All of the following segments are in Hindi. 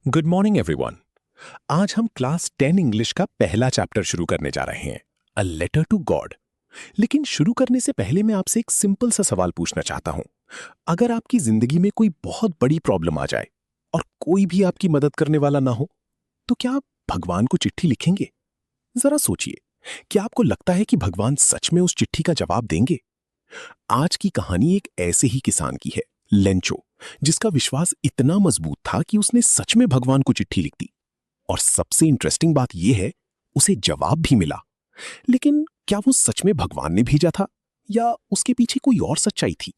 Good morning everyone. आज हम क्लास 10 इंग्लिश का पहला चैप्टर शुरू करने जा रहे हैं, अ लेटर टू गॉड। लेकिन शुरू करने से पहले मैं आपसे एक सिंपल सा सवाल पूछना चाहता हूं। अगर आपकी जिंदगी में कोई बहुत बड़ी प्रॉब्लम आ जाए और कोई भी आपकी मदद करने वाला ना हो, तो क्या आप भगवान को चिट्ठी लिखेंगे? जरा सोचिए, क्या आपको लगता है कि भगवान सच में उस चिट्ठी का जवाब देंगे? आज की कहानी एक ऐसे ही किसान की है, लेंचो, जिसका विश्वास इतना मजबूत था कि उसने सच में भगवान को चिट्ठी लिख दी। और सबसे इंटरेस्टिंग बात यह है, उसे जवाब भी मिला। लेकिन क्या वो सच में भगवान ने भेजा था या उसके पीछे कोई और सच्चाई थी?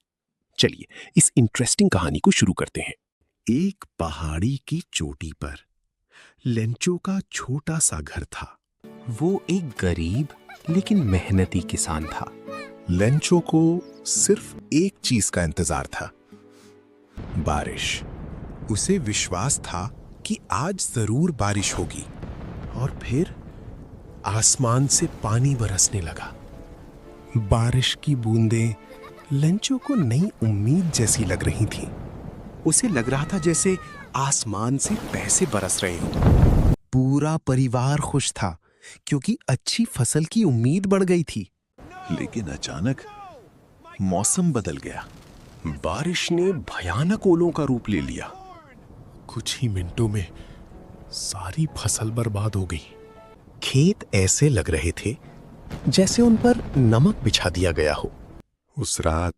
चलिए इस इंटरेस्टिंग कहानी को शुरू करते हैं। एक पहाड़ी की चोटी पर लेंचो का छोटा सा घर था। वो एक गरीब लेकिन मेहनती किसान था। लेंचो को सिर्फ एक चीज का इंतजार था, बारिश। उसे विश्वास था कि आज जरूर बारिश होगी। और फिर आसमान से पानी बरसने लगा। बारिश की बूंदें लेंचो को नई उम्मीद जैसी लग रही थीं। उसे लग रहा था जैसे आसमान से पैसे बरस रहे हों। पूरा परिवार खुश था क्योंकि अच्छी फसल की उम्मीद बढ़ गई थी। लेकिन अचानक मौसम बदल गया। बारिश ने भयानक ओलों का रूप ले लिया। कुछ ही मिनटों में सारी फसल बर्बाद हो गई। खेत ऐसे लग रहे थे जैसे उन पर नमक बिछा दिया गया हो। उस रात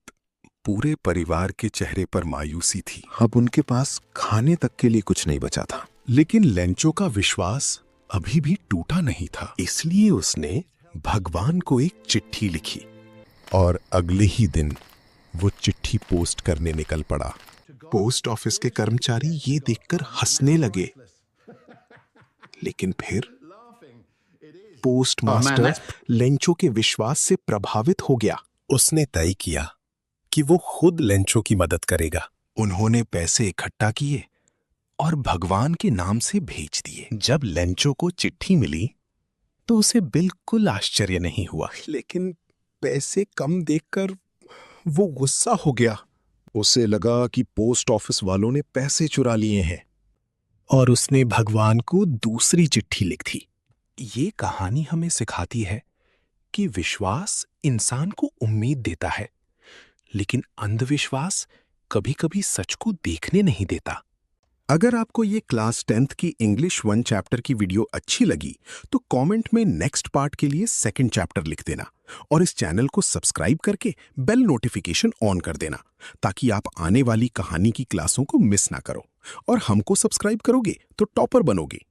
पूरे परिवार के चेहरे पर मायूसी थी। अब उनके पास खाने तक के लिए कुछ नहीं बचा था। लेकिन लेंचो का विश्वास अभी भी टूटा नहीं था। इसलिए उसने भगवान को एक चिट्ठी लिखी और अगले ही दिन वो चिट्ठी पोस्ट करने निकल पड़ा। पोस्ट ऑफिस के कर्मचारी ये देखकर हंसने लगे। लेकिन फिर पोस्ट मास्टर लेंचो के विश्वास से प्रभावित हो गया। उसने तय किया कि वो खुद लेंचो की मदद करेगा। उन्होंने पैसे इकट्ठा किए और भगवान के नाम से भेज दिए। जब लेंचो को चिट्ठी मिली तो उसे बिल्कुल आश्चर्य नहीं हुआ। लेकिन पैसे कम देखकर वो गुस्सा हो गया। उसे लगा कि पोस्ट ऑफिस वालों ने पैसे चुरा लिए हैं और उसने भगवान को दूसरी चिट्ठी लिख दी। ये कहानी हमें सिखाती है कि विश्वास इंसान को उम्मीद देता है, लेकिन अंधविश्वास कभी-कभी सच को देखने नहीं देता। अगर आपको ये क्लास 10th की इंग्लिश 1 चैप्टर की वीडियो अच्छी लगी तो कमेंट में नेक्स्ट पार्ट के लिए सेकंड चैप्टर लिख देना और इस चैनल को सब्सक्राइब करके बेल नोटिफिकेशन ऑन कर देना ताकि आप आने वाली कहानी की क्लासों को मिस ना करो। और हमको सब्सक्राइब करोगे तो टॉपर बनोगे।